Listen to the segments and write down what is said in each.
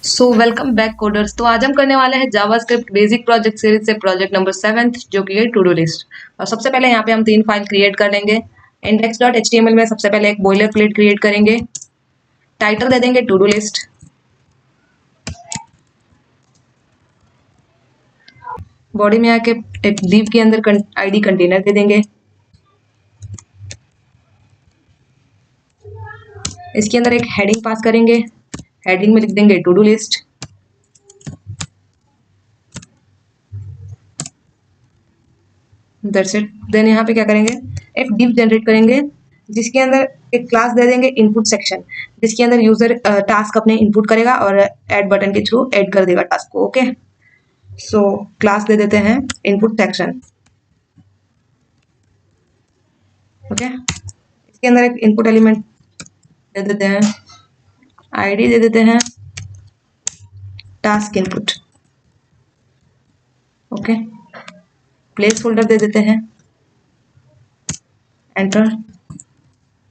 So welcome back coders. तो आज हम करने वाले हैं जावास्क्रिप्ट बेसिक प्रोजेक्ट सीरीज से प्रोजेक्ट नंबर 7 जो कि है टू डू लिस्ट। और सबसे पहले यहाँ पे हम 3 फाइल क्रिएट कर लेंगे। index.html में सबसे पहले एक बॉयलर प्लेट क्रिएट करेंगे। टाइटल दे देंगे टू डू लिस्ट। बॉडी में आके एक div के अंदर आईडी कंटेनर दे देंगे। इसके अंदर एक हेडिंग पास करेंगे। हेडिंग में लिख देंगे to do list. That's it. Then यहाँ पे क्या करेंगे, एक div जनरेट करेंगे जिसके अंदर एक क्लास दे देंगे इनपुट सेक्शन, जिसके अंदर यूजर टास्क अपने इनपुट करेगा और ऐड बटन के थ्रू ऐड कर देगा टास्क को। ओके, सो क्लास दे देते हैं इनपुट सेक्शन। ओके, इसके अंदर एक इनपुट एलिमेंट दे देते हैं, आईडी दे देते हैं task input. Okay, placeholder दे देते हैं एंटर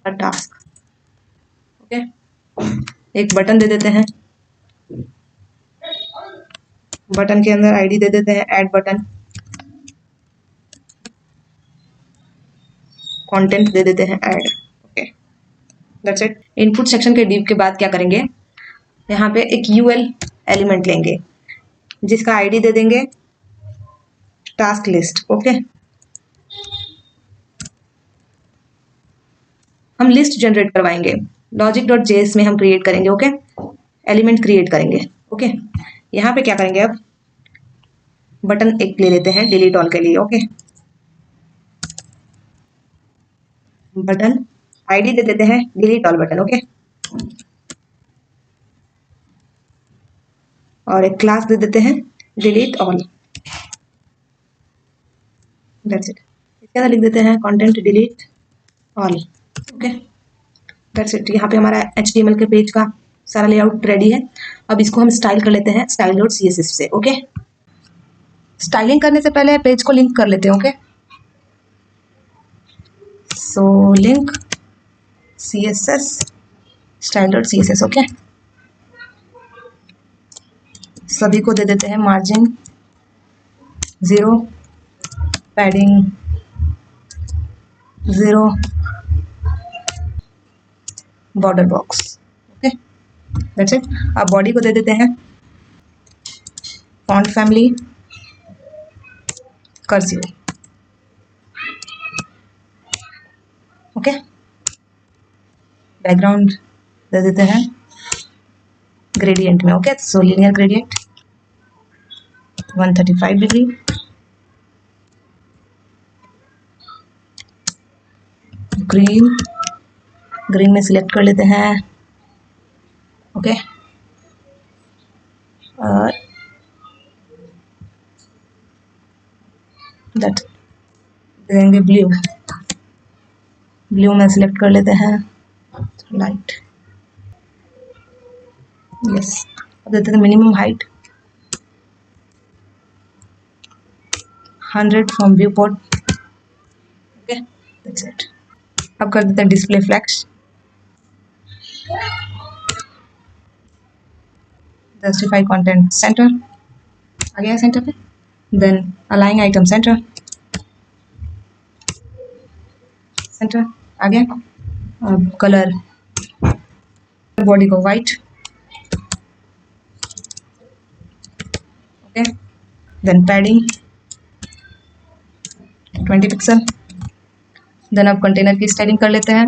अ टास्क। ओके, एक बटन दे देते हैं, बटन के अंदर आईडी दे देते हैं ऐड बटन। कंटेंट दे देते हैं add. Okay, that's it. Input section के div के बाद क्या करेंगे, यहाँ पे एक यूएल एलिमेंट लेंगे जिसका आईडी दे देंगे टास्क लिस्ट। ओके, हम लिस्ट जनरेट करवाएंगे। logic.js में हम क्रिएट करेंगे। ओके, एलिमेंट क्रिएट करेंगे। ओके, यहाँ पे क्या करेंगे, अब बटन एक ले लेते हैं डिलीट ऑल के लिए। ओके, बटन आईडी दे देते हैं डिलीट ऑल बटन। ओके, और एक क्लास दे देते हैं डिलीट ऑल। That's it. इसके अंदर लिख देते हैं content delete all. Okay, that's it. यहाँ पे हमारा HTML के पेज का सारा लेआउट रेडी है। अब इसको हम स्टाइल कर लेते हैं style.css से। ओके, स्टाइलिंग करने से पहले पेज को लिंक कर लेते हैं। Okay, so link css style.css। Okay, सभी को दे देते हैं margin 0, padding 0, border box. Okay, that's it. अब बॉडी को दे देते हैं font family cursive. Okay, background दे देते हैं ग्रेडियंट में। Okay, so linear gradient 135 degree. Green, green में सिलेक्ट कर लेते हैं। ओके, और दैट देंगे ब्लू, ब्लू में सिलेक्ट कर लेते हैं लाइट। यस, अब देते हैं minimum height 100 from viewport. Okay, that's it. अब कर देते हैं display flex, justify content centre आ गया सेंटर पे। Then align item centre, centre आ गया। अब कलर बॉडी को white. Okay, then padding 20 pixel. Then अब कंटेनर की स्टाइलिंग कर लेते हैं।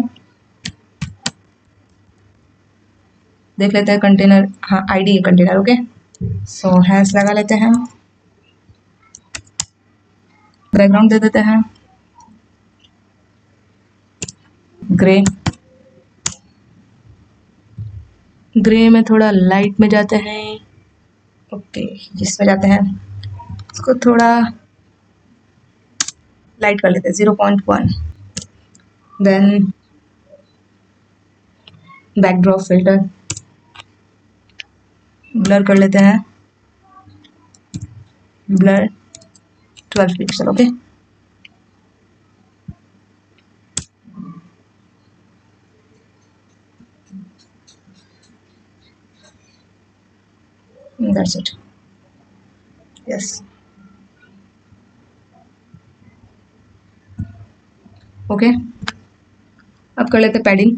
देख लेते हैं कंटेनर, हाँ आईडी है कंटेनर। ओके, सो हैश लगा लेते हैं। बैकग्राउंड दे देते हैं ग्रे, ग्रे में थोड़ा लाइट में जाते हैं। ओके, जिसमें जाते हैं इसको थोड़ा लाइट कर लेते हैं 0.1। देन बैकड्रॉप फिल्टर ब्लर कर लेते हैं, blur 12 pixel. Okay, that's it. Yes, okay. अब कर लेते padding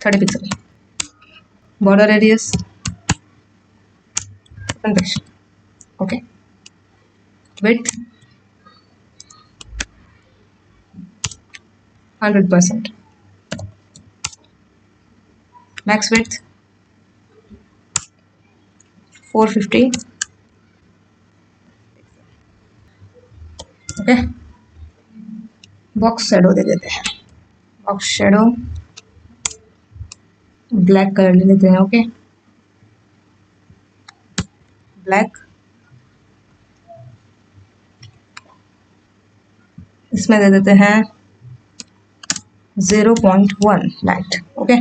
30 pixel, border radius 10 pixel, okay. Width 100%, max width 450, okay. Box shadow दे देते हैं, बॉक्स शेडो ब्लैक कलर ले लेते हैं, ओके। ब्लैक, इसमें दे देते हैं 0.1 light, okay.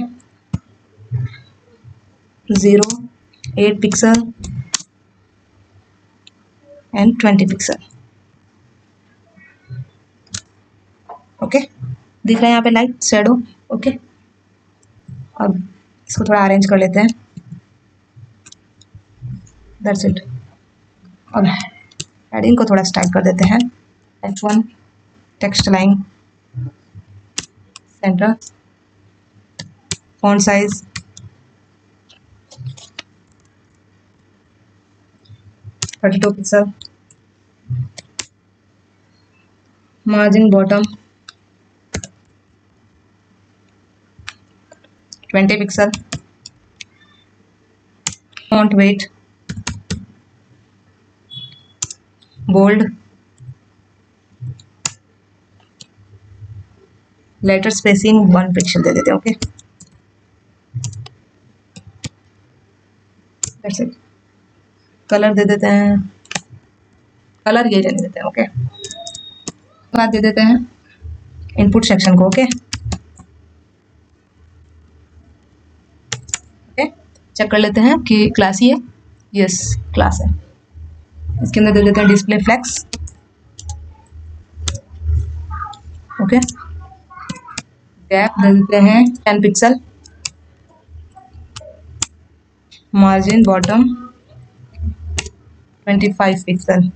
0.8 pixel and 20 pixel, okay. दिख रहा है यहाँ पे लाइट शेडो, ओके। अब इसको थोड़ा अरेंज कर लेते हैं, दैट्स इट। अब हेडिंग को थोड़ा स्टाइल कर देते हैं, H1 text line centre, font size 32 pixel, margin bottom 20 pixel, font weight bold, letter spacing 1 pixel दे देते हैं, ओके। That's it. कलर दे देते हैं, कलर ये रहने देते हैं, ओके। बाद दे देते हैं इनपुट सेक्शन को, ओके। ओके, चेक कर लेते हैं कि क्लास ही है, यस क्लास है। इसके अंदर दे देते हैं डिस्प्ले फ्लेक्स, ओके। गैप दे देते हैं 10 pixel, margin bottom 25 pixel,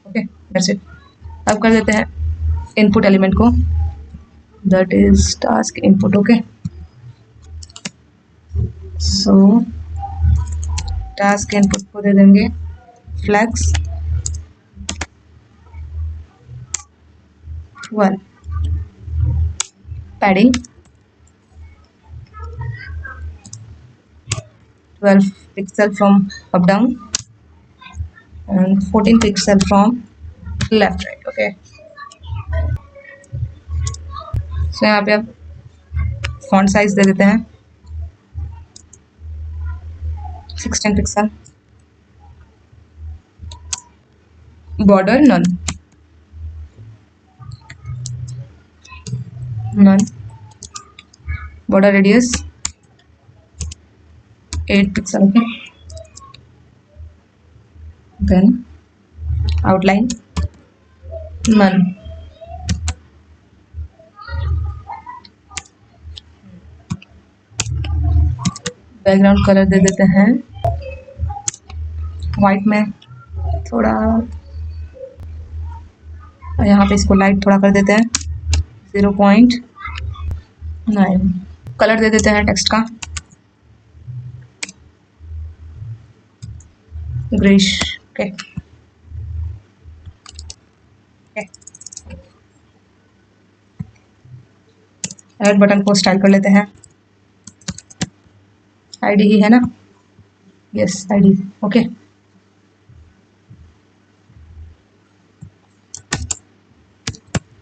okay. That's it. अब कर देते हैं इनपुट एलिमेंट को, that is task input, okay. So task input को दे देंगे flex 1, padding 12 pixel from up down and 14 pixel from left right, okay. So यहाँ पे अब फॉन्ट साइज दे देते हैं 16 pixel, border none, border radius 8 pixel, okay. Then outline none, background colour दे देते हैं वाइट में थोड़ा, यहाँ पे इसको लाइट थोड़ा कर देते हैं 0.9, कलर दे देते हैं टेक्स्ट का ग्रीश, ओके। ऐड बटन को स्टाइल कर लेते हैं, आईडी ही है ना, yes ID, okay.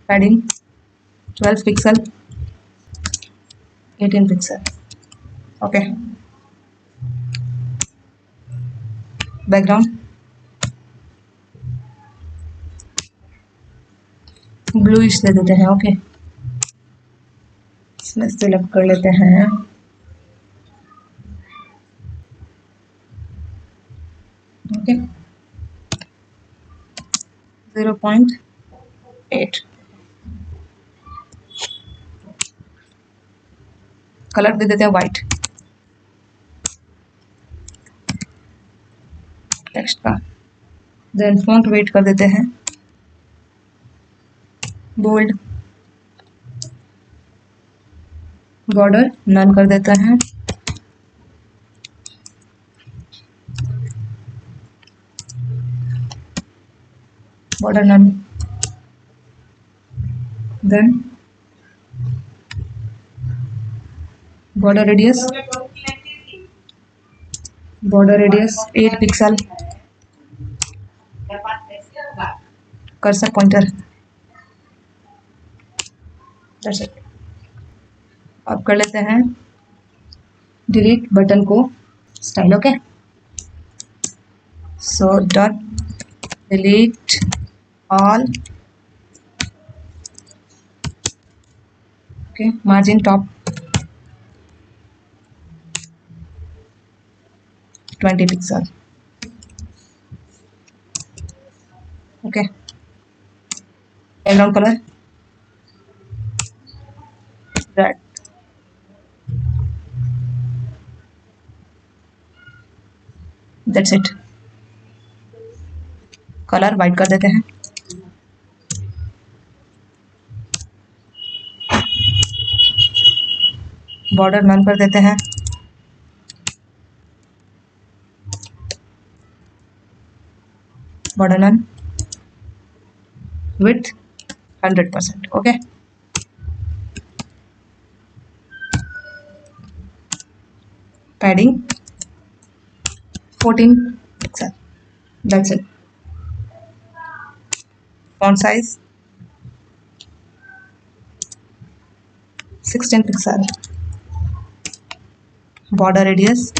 Padding 12 pixel 18 pixel, okay. Background bluish दे देते हैं, ओके। इसमें सिलेक्ट कर लेते हैं ओके 0.8, कलर दे देते हैं वाइट टेक्स्ट का। देन फॉन्ट वेट कर देते हैं बोल्ड, बॉर्डर नन कर देते हैं, border none, then border radius 8 pixel, cursor pointer, that's it. अब कर लेते हैं डिलीट बटन को style, okay. So dot delete all, okay, margin top 20 pixel, okay. Background colour red, that's it. Colour white कर देते हैं, बॉर्डर नन कर देते हैं, border none, width 100%, okay. Padding 14 pixel, that's it. Font size 16 pixel, border radius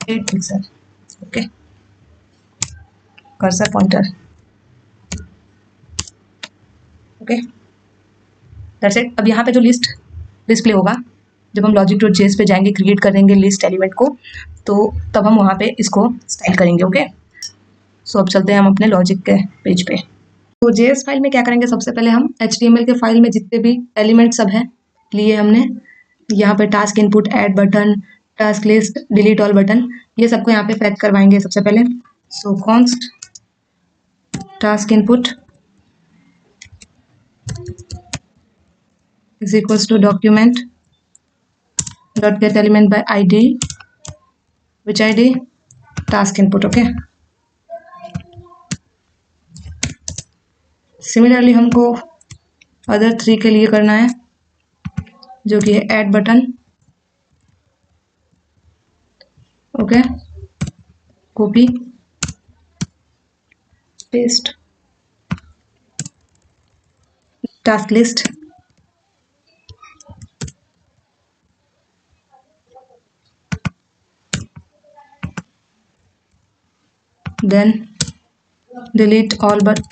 8 pixel, okay. Cursor pointer, okay, that's it. अब यहाँ पे जो लिस्ट डिस्प्ले होगा जब हम logic.js पे जाएंगे, क्रिएट करेंगे लिस्ट एलिमेंट को, तो तब हम वहाँ पे इसको स्टाइल करेंगे, ओके। सो अब चलते हैं हम अपने लॉजिक के पेज पे। तो जेएस फाइल में क्या करेंगे, सबसे पहले हम HTML के फाइल में जितने भी एलिमेंट सब हैं लिए हमने, यहाँ पे task input, add button, task list, delete all button, ये सबको यहाँ पे फैच करवाएंगे सबसे पहले। सो const task input is equals to document dot get element by id, which id, task input, okay। Similarly हमको अदर 3 के लिए करना है, जो कि है add button, okay, copy paste, task list, then delete all button,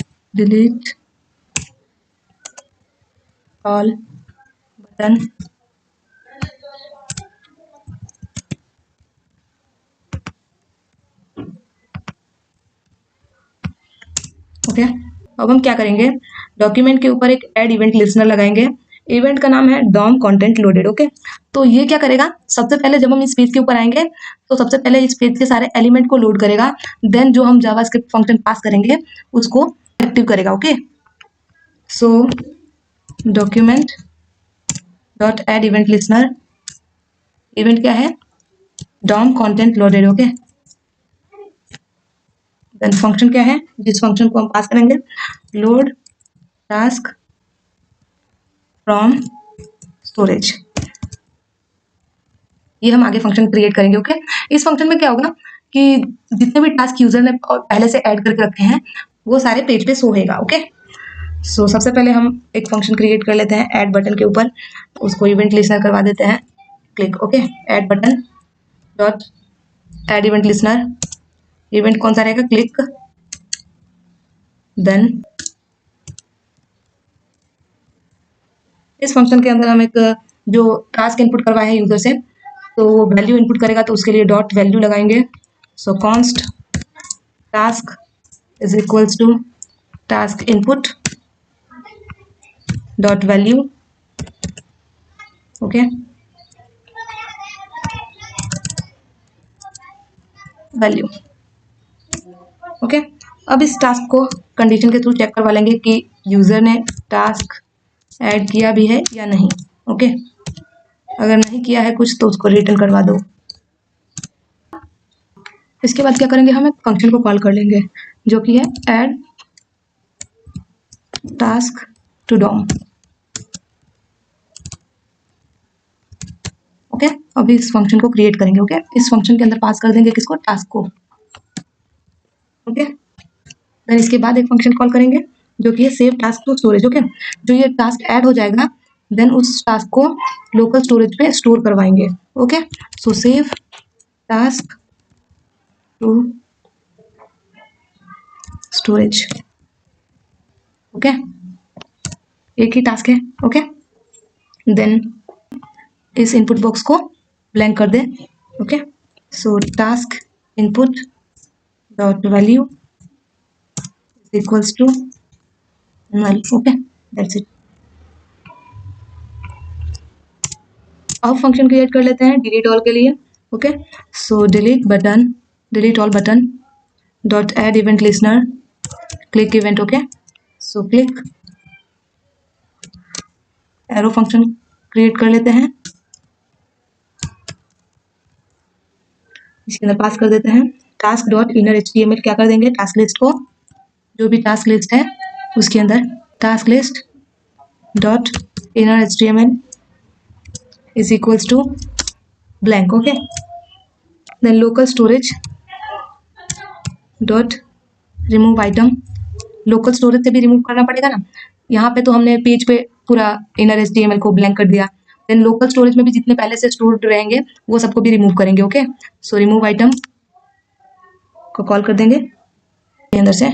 okay. अब हम क्या करेंगे, डॉक्यूमेंट के ऊपर एक ऐड इवेंट लिसनर लगाएंगे, इवेंट का नाम है डॉम कंटेंट लोडेड, ओके। तो ये क्या करेगा, सबसे पहले जब हम इस पेज के ऊपर आएंगे तो सबसे पहले इस पेज के सारे एलिमेंट को लोड करेगा, देन जो हम जावास्क्रिप्ट फंक्शन पास करेंगे उसको एक्टिव करेगा, okay. So document dot add event listener, event क्या है, DOM content loaded, okay. Then function क्या है, जिस फंक्शन को हम पास करेंगे, लोड टास्क फ्रॉम स्टोरेज, ये हम आगे फंक्शन क्रिएट करेंगे, ओके। इस फंक्शन में क्या होगा ना कि जितने भी टास्क यूजर ने पहले से ऐड करके रखे हैं वो सारे पेज पे शो होगा, ओके। सो सबसे पहले हम एक फंक्शन क्रिएट कर लेते हैं ऐड बटन के ऊपर, उसको इवेंट लिसनर करवा देते हैं click, okay. Add button dot add event listener, event कौन सा रहेगा, क्लिक, देन इस फंक्शन के अंदर हम एक जो टास्क इनपुट करवाए हैं यूजर से, तो वो वैल्यू इनपुट करेगा, तो उसके लिए डॉट वैल्यू लगाएंगे। So const task is equals to task input dot value, okay, value. Okay, अब इस टास्क को कंडीशन के थ्रू चेक करवा लेंगे कि यूजर ने टास्क ऐड किया भी है या नहीं। ओके, अगर नहीं किया है कुछ तो उसको रिटर्न करवा दो। इसके बाद क्या करेंगे, हम एक फंक्शन को कॉल कर लेंगे जो कि है add task to DOM. Okay, अभी इस फंक्शन को क्रिएट करेंगे। ओके, इस फंक्शन के अंदर पास कर देंगे किसको, टास्क को। ओके, देन इसके बाद एक फंक्शन कॉल करेंगे जो कि है save task to storage. Okay, जो ये टास्क ऐड हो जाएगा देन उस टास्क को लोकल स्टोरेज पे स्टोर करवाएंगे। Okay, so save task to storage. Okay, एक ही टास्क है। ओके, देन इस इनपुट बॉक्स को ब्लैंक कर दें। Okay, so task input dot value equals to null। Okay, that's it. अब फंक्शन क्रिएट कर लेते हैं डिलीट ऑल के लिए। Okay, so delete all button dot add event listener click event. Okay, so click arrow function create कर लेते हैं, इसके अंदर पास कर देते हैं टास्क डॉट इनर HTML। क्या कर देंगे, टास्क लिस्ट को, जो भी टास्क लिस्ट है उसके अंदर task list dot inner HTML is equals to blank. Okay, then local storage dot remove item. Local storage से भी रिमूव करना पड़ेगा ना, यहाँ पे तो हमने पेज पे पूरा इनर HTML को ब्लैंक कर दिया। देन लोकल स्टोरेज में भी जितने पहले से स्टोर्ड रहेंगे वो सबको भी रिमूव करेंगे। ओके, सो रिमूव आइटम को कॉल कर देंगे, अंदर से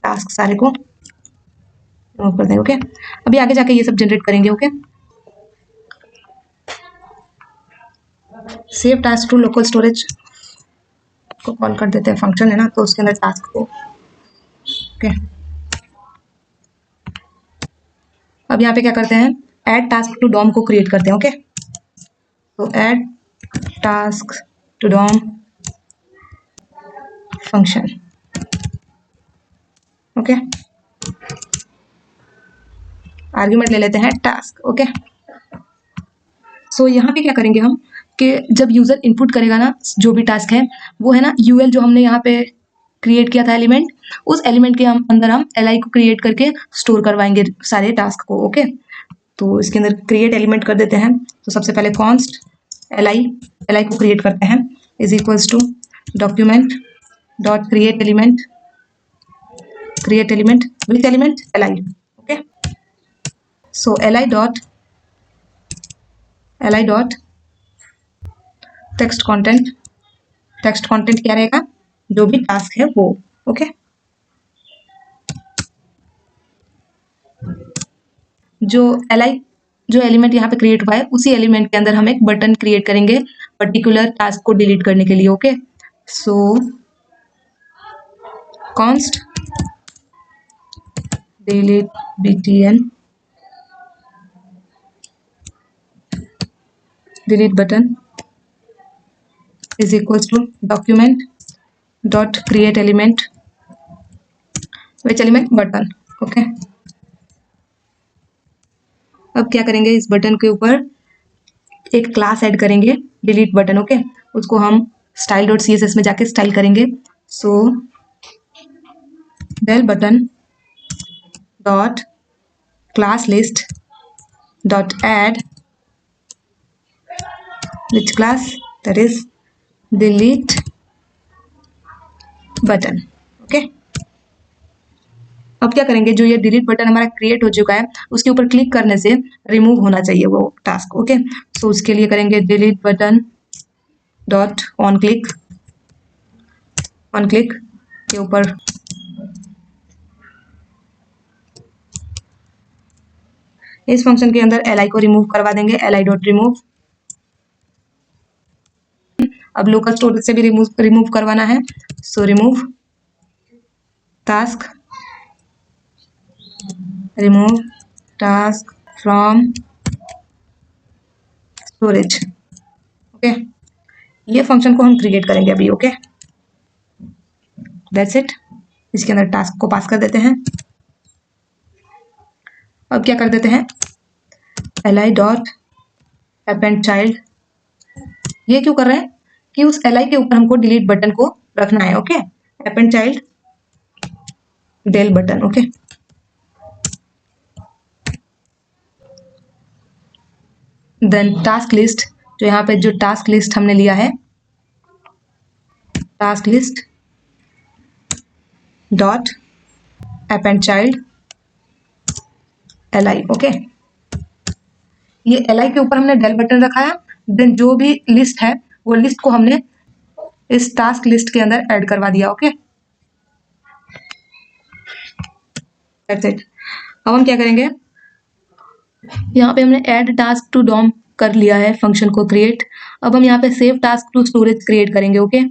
टास्क सारे को रिमूव कर देंगे। ओके, अभी आगे जाके ये सब जनरेट करेंगे। Okay, save task to local storage को कॉल कर देते हैं, फंक्शन है ना तो उसके अंदर टास्क को। ओके, अब यहाँ पे क्या करते हैं, ऐड टास्क टू डॉम को क्रिएट करते हैं। ओके, तो add task to DOM function. Okay, argument ले लेते हैं टास्क। ओके, सो यहाँ पे क्या करेंगे हम कि जब यूजर इनपुट करेगा ना जो भी टास्क है वो है ना यूएल जो हमने यहाँ पे क्रिएट किया था एलिमेंट, उस एलिमेंट के हम अंदर हम एल को क्रिएट करके स्टोर करवाएंगे सारे टास्क को। ओके, तो इसके अंदर क्रिएट एलिमेंट कर देते हैं। तो सबसे पहले कॉन्स्ट एल को क्रिएट करते हैं is equals to document dot create element with element L. Okay, so L I dot text content क्या रहेगा, जो भी टास्क है वो। ओके, जो जो एलिमेंट यहाँ पे क्रिएट हुआ है उसी एलिमेंट के अंदर हम एक बटन क्रिएट करेंगे पर्टिकुलर टास्क को डिलीट करने के लिए। Okay, so const delete btn delete button is equals to document dot create element which element button. Okay, अब क्या करेंगे, इस बटन के ऊपर एक क्लास ऐड करेंगे डिलीट बटन। ओके, उसको हम स्टाइल डॉट CSS में जाके स्टाइल करेंगे। So del button dot class list dot add which class, that is delete button। Okay, अब क्या करेंगे, जो ये डिलीट बटन हमारा क्रिएट हो चुका है उसके ऊपर क्लिक करने से रिमूव होना चाहिए वो टास्क। ओके, सो उसके लिए करेंगे delete button dot on click के ऊपर इस फंक्शन के अंदर एल को रिमूव करवा देंगे, एल डॉट रिमूव। अब लोकल स्टोरेज से भी रिमूव करवाना है, so remove task from storage. Okay, ये फंक्शन को हम क्रिएट करेंगे अभी। Okay, that's it. इसके अंदर टास्क को पास कर देते हैं। अब क्या कर देते हैं, li डॉट अपेंड चाइल्ड। ये क्यों कर रहे हैं कि उस li के ऊपर हमको डिलीट बटन को रखना है। Okay, append child del button. Okay, then task list, जो यहाँ पे जो टास्क लिस्ट हमने लिया है, task list dot append child li। Okay, ये li के ऊपर हमने डेल बटन रखा है। देन जो भी लिस्ट है वो लिस्ट को हमने इस टास्क लिस्ट के अंदर ऐड करवा दिया। Okay, that's it. अब हम क्या करेंगे, यहाँ पे हमने ऐड टास्क टू डॉम कर लिया है फंक्शन को क्रिएट। अब हम यहाँ पे save task to storage create करेंगे। ओके,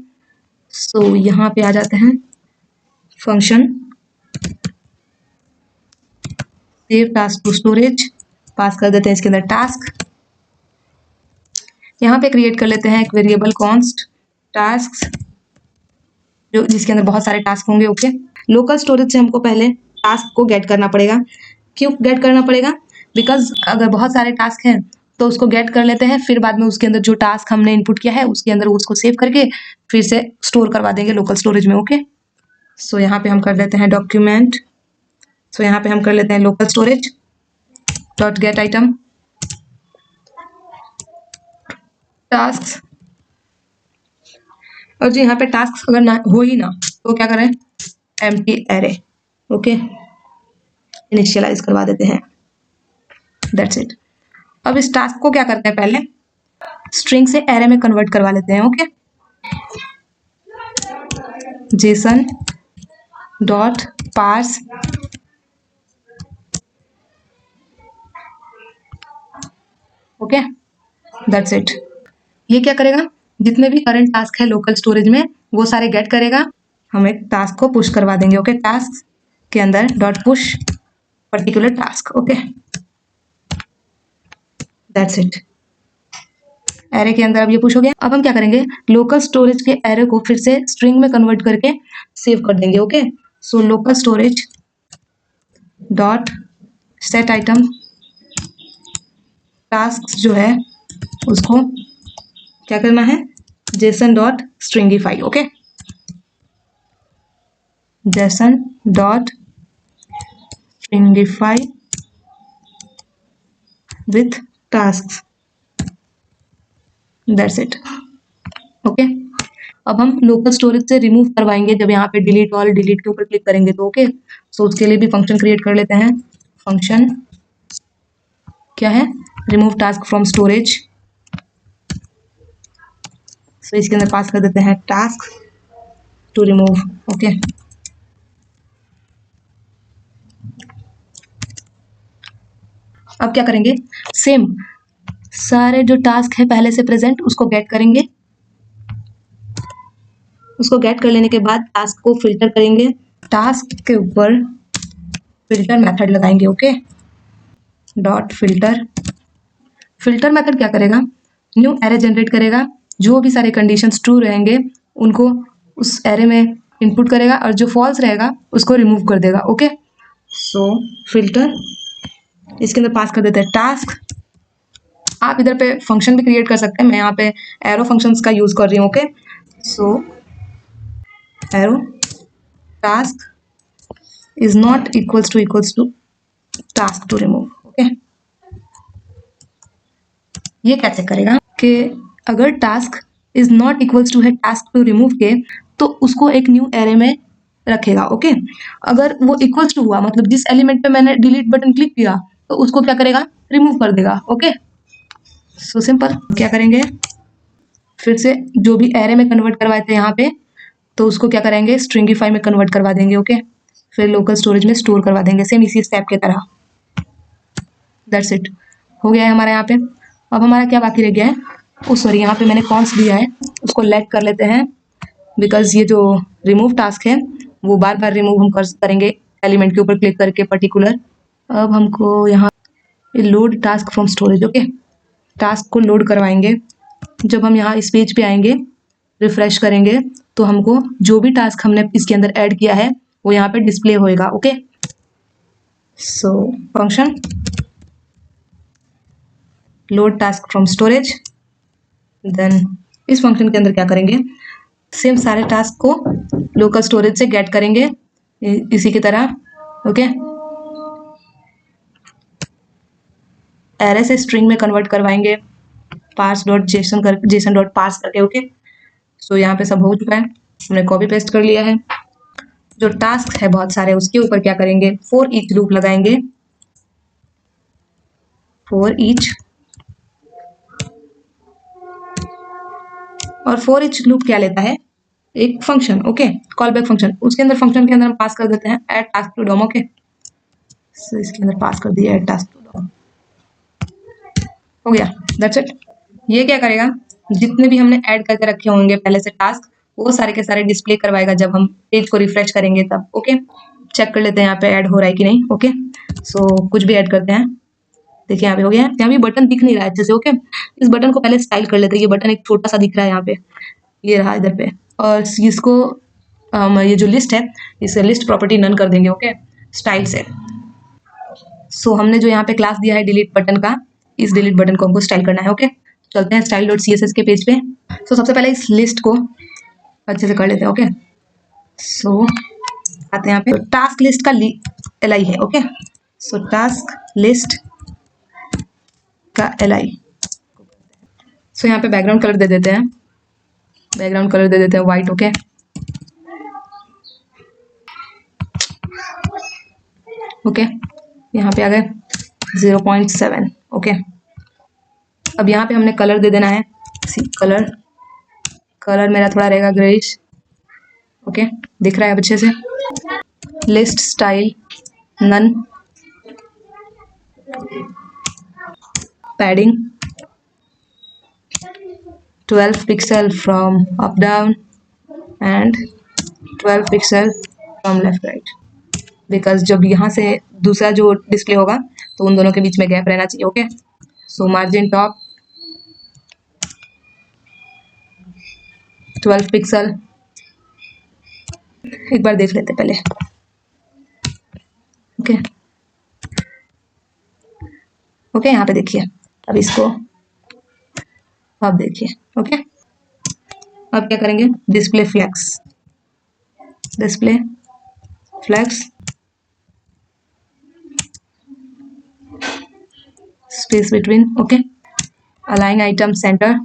सो यहाँ पे आ जाते हैं, function save task to storage, pass कर देते हैं इसके अंदर टास्क। यहाँ पे क्रिएट कर लेते हैं एक वेरिएबल कॉन्स्ट टास्क, जो जिसके अंदर बहुत सारे टास्क होंगे। ओके, लोकल स्टोरेज से हमको पहले टास्क को गेट करना पड़ेगा। क्यों गेट करना पड़ेगा, बिकॉज अगर बहुत सारे टास्क हैं तो उसको गेट कर लेते हैं, फिर बाद में उसके अंदर जो टास्क हमने इनपुट किया है उसके अंदर उसको सेव करके फिर से स्टोर करवा देंगे लोकल स्टोरेज में। ओके, सो यहाँ पे हम कर लेते हैं डॉक्यूमेंट, सो यहाँ पे हम कर लेते हैं local storage dot gate item task. और जो यहाँ पे टास्क अगर ना हो ही ना तो क्या करें, एम्प्टी एरे। ओके, इनिशियलाइज करवा देते हैं, दैट्स इट। अब इस टास्क को क्या करते हैं, पहले स्ट्रिंग से एरे में कन्वर्ट करवा लेते हैं। Okay, JSON dot parse okay, that's it. ये क्या करेगा, जितने भी करंट टास्क है लोकल स्टोरेज में वो सारे गेट करेगा, हम एक टास्क को पुश करवा देंगे। ओके, टास्क के अंदर dot push particular task. Okay, that's it. Array के अंदर अब ये पुश हो गया। अब हम क्या करेंगे, लोकल स्टोरेज के एरे को फिर से स्ट्रिंग में कन्वर्ट करके सेव कर देंगे। Okay, so local storage dot set item task जो है उसको क्या करना है, Jason dot stringify. Okay, JSON dot stringify with task, that's it. Okay, अब हम लोकल स्टोरेज से रिमूव करवाएंगे जब यहाँ पे डिलीट ऑल डिलीट के ऊपर क्लिक करेंगे तो। ओके, सो उसके लिए भी फंक्शन क्रिएट कर लेते हैं। फंक्शन क्या है, रिमूव टास्क फ्रॉम स्टोरेज। सो इसके अंदर पास कर देते हैं टास्क टू रिमूव। ओके, अब क्या करेंगे, सेम सारे जो टास्क है पहले से प्रेजेंट उसको गेट करेंगे। उसको गेट कर लेने के बाद टास्क को फिल्टर करेंगे, टास्क के ऊपर फिल्टर मेथड लगाएंगे। Okay, dot filter. Filter method क्या करेगा, न्यू एरे जनरेट करेगा, जो भी सारे कंडीशंस ट्रू रहेंगे उनको उस एरे में इनपुट करेगा और जो फॉल्स रहेगा उसको रिमूव कर देगा। ओके, सो फिल्टर, इसके अंदर पास कर देते हैं टास्क। आप इधर पे फंक्शन भी क्रिएट कर सकते हैं, मैं यहाँ पे एरो फंक्शंस का यूज कर रही हूँ। Okay, so arrow task is not equals to task to remove. Okay, ये क्या चेक करेगा कि अगर task is not equals to है टास्क टू रिमूव के तो उसको एक न्यू एरे में रखेगा। ओके, अगर वो इक्वल्स टू हुआ मतलब जिस एलिमेंट पे मैंने डिलीट बटन क्लिक किया तो उसको क्या करेगा, रिमूव कर देगा। Okay, so simple. क्या करेंगे, फिर से जो भी एरे में कन्वर्ट करवाए थे यहाँ पे तो उसको क्या करेंगे, स्ट्रिंगिफाई में कन्वर्ट करवा देंगे। ओके, फिर लोकल स्टोरेज में स्टोर करवा देंगे, सेम इसी स्टेप की तरह। दैट्स इट, हो गया है हमारे यहाँ पे। अब हमारा क्या बाकी रह गया है, ओ सॉरी, यहाँ पे मैंने कॉन्स दिया है उसको लेट कर लेते हैं, बिकॉज ये जो रिमूव टास्क है वो बार बार रिमूव हम करेंगे एलिमेंट के ऊपर क्लिक करके पर्टिकुलर। अब हमको यहाँ load task from storage. Okay, task को लोड करवाएंगे। जब हम यहाँ इस पेज पे आएंगे, रिफ्रेश करेंगे, तो हमको जो भी टास्क हमने इसके अंदर ऐड किया है वो यहाँ पे डिस्प्ले होएगा। Okay, so function load task from storage, then इस फंक्शन के अंदर क्या करेंगे, सेम सारे टास्क को लोकल स्टोरेज से गेट करेंगे इसी की तरह। ओके, एरे से स्ट्रिंग में कन्वर्ट करवाएंगे parse dot JSON dot parse करके। ओके, सो यहाँ पे सब हो चुका है, हमने कॉपी पेस्ट कर लिया है। जो टास्क है बहुत सारे, उसके ऊपर क्या करेंगे, फॉर ईच लूप लगाएंगे। फॉर ईच, और फॉर ईच लूप क्या लेता है, एक function. Okay, call back function, उसके अंदर फंक्शन के अंदर हम पास कर देते हैं add task to DOM. Okay, so इसके अंदर पास कर दिया ऐड टास्क टू डॉम, हो गया, दैट्स इट। ये क्या करेगा, जितने भी हमने ऐड करके रखे होंगे पहले से टास्क, वो सारे के सारे डिस्प्ले करवाएगा जब हम पेज को रिफ्रेश करेंगे तब। ओके, चेक कर लेते हैं यहाँ पे ऐड हो रहा है कि नहीं। ओके, सो कुछ भी ऐड करते हैं, देखिए यहाँ पे हो गया है। यहाँ भी बटन दिख नहीं रहा है अच्छे से। ओके, इस बटन को पहले स्टाइल कर लेते हैं। ये बटन एक छोटा सा दिख रहा है यहाँ पे, ये रहा इधर पे, और इसको ये जो लिस्ट है, इसे लिस्ट प्रॉपर्टी नन कर देंगे। ओके, स्टाइल से। सो हमने जो यहाँ पे क्लास दिया है डिलीट बटन का, इस डिलीट बटन को हमको स्टाइल करना है। ओके, चलते हैं स्टाइल डॉट CSS के पेज पे। सो सबसे पहले इस लिस्ट को अच्छे से कर लेते हैं। ओके, सो आते हैं यहाँ पे, टास्क लिस्ट का LI है। ओके, सो टास्क लिस्ट का LI। सो यहाँ पे बैकग्राउंड कलर दे देते हैं, बैकग्राउंड कलर दे देते हैं व्हाइट। ओके, ओके, यहाँ पे आ गए 0.7। ओके, अब यहाँ पे हमने कलर दे देना है, कलर, कलर मेरा थोड़ा रहेगा ग्रेइश। ओके, दिख रहा है अब अच्छे से। List style none, padding 12 pixel from up down and 12 pixel from left right, because जब यहाँ से दूसरा जो डिस्प्ले होगा तो उन दोनों के बीच में गैप रहना चाहिए। ओके, सो मार्जिन टॉप 12 पिक्सल, एक बार देख लेते पहले। ओके, ओके, यहाँ पे देखिए, अब इसको, अब देखिए। ओके, अब क्या करेंगे, display flex, display flex space between. Okay, align item centre,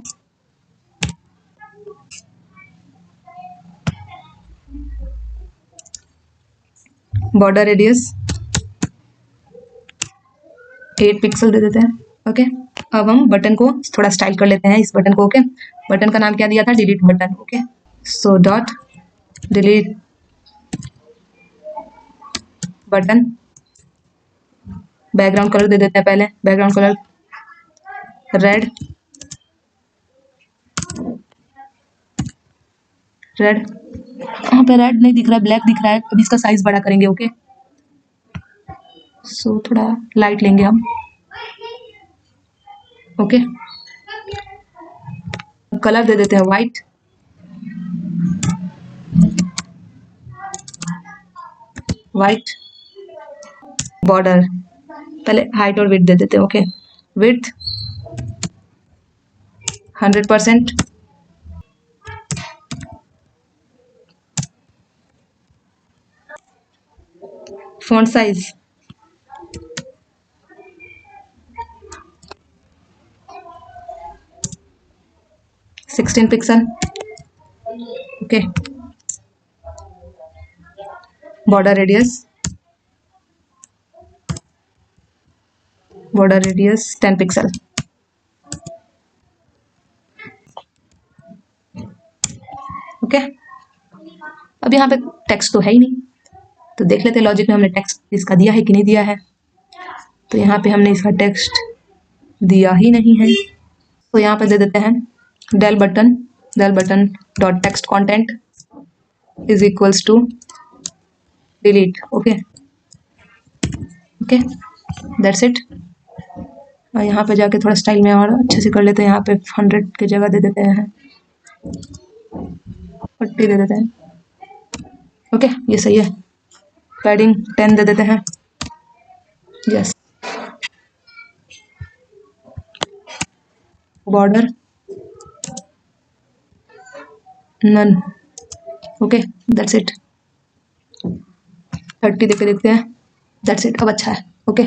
border radius 8 pixel दे देते हैं। ओके, अब हम बटन को थोड़ा स्टाइल कर लेते हैं, इस बटन को। ओके, बटन का नाम क्या दिया था, delete button. Okay, so dot delete button, background colour दे देते हैं पहले, बैकग्राउंड कलर रेड, रेड, यहाँ पे रेड नहीं दिख रहा है, ब्लैक दिख रहा है। अब इसका साइज बड़ा करेंगे। ओके, सो थोड़ा लाइट लेंगे हम। ओके, कलर दे देते हैं व्हाइट, व्हाइट, बॉर्डर, पहले हाइट और विड्थ दे देते हैं। Okay, width 100%, font size 16 pixel. Okay, border radius, border radius 10 pixel. Okay, अब यहाँ पे टेक्स्ट तो है ही नहीं, तो देख लेते लॉजिक में हमने टेक्स्ट इसका दिया है कि नहीं दिया है। तो यहाँ पे हमने इसका टेक्स्ट दिया ही नहीं है, तो यहाँ पे दे देते हैं del button dot text content is equals to delete. Okay, okay, that's it. और यहाँ पे जाके थोड़ा स्टाइल में और अच्छे से कर लेते हैं। यहाँ पे 100 की जगह दे देते हैं 40 दे देते हैं। ओके, ये सही है। पैडिंग 10 दे देते हैं। Yes. Border none. Okay, that's it. 30 देके देखते हैं। दैट्स इट, अब अच्छा है। ओके,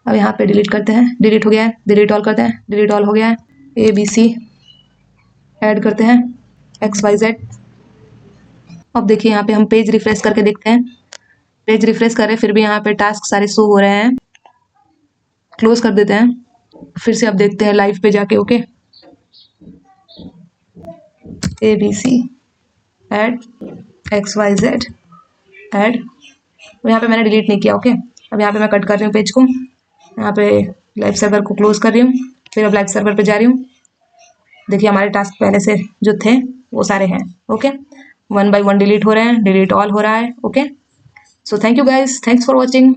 अब यहाँ पे डिलीट करते हैं। डिलीट हो गया है। डिलीट ऑल करते हैं। डिलीट ऑल हो गया है। ABC ऐड करते हैं XYZ। अब देखिए यहाँ पे हम पेज रिफ्रेश करके देखते हैं। पेज रिफ्रेश कर रहे हैं, फिर भी यहाँ पे टास्क सारे शो हो रहे हैं। क्लोज कर देते हैं। फिर से अब देखते हैं लाइव पे जाके। Okay, ABC add XYZ add. यहाँ पे मैंने डिलीट नहीं किया। ओके, अब यहाँ पे मैं कट कर रही हूँ पेज को। यहाँ पे लाइव सर्वर को क्लोज कर रही हूँ, फिर अब लाइव सर्वर पे जा रही हूँ। देखिए हमारे टास्क पहले से जो थे वो सारे हैं। ओके, 1 by 1 डिलीट हो रहे हैं। डिलीट ऑल हो रहा है। Okay, so thank you guys, thanks for watching.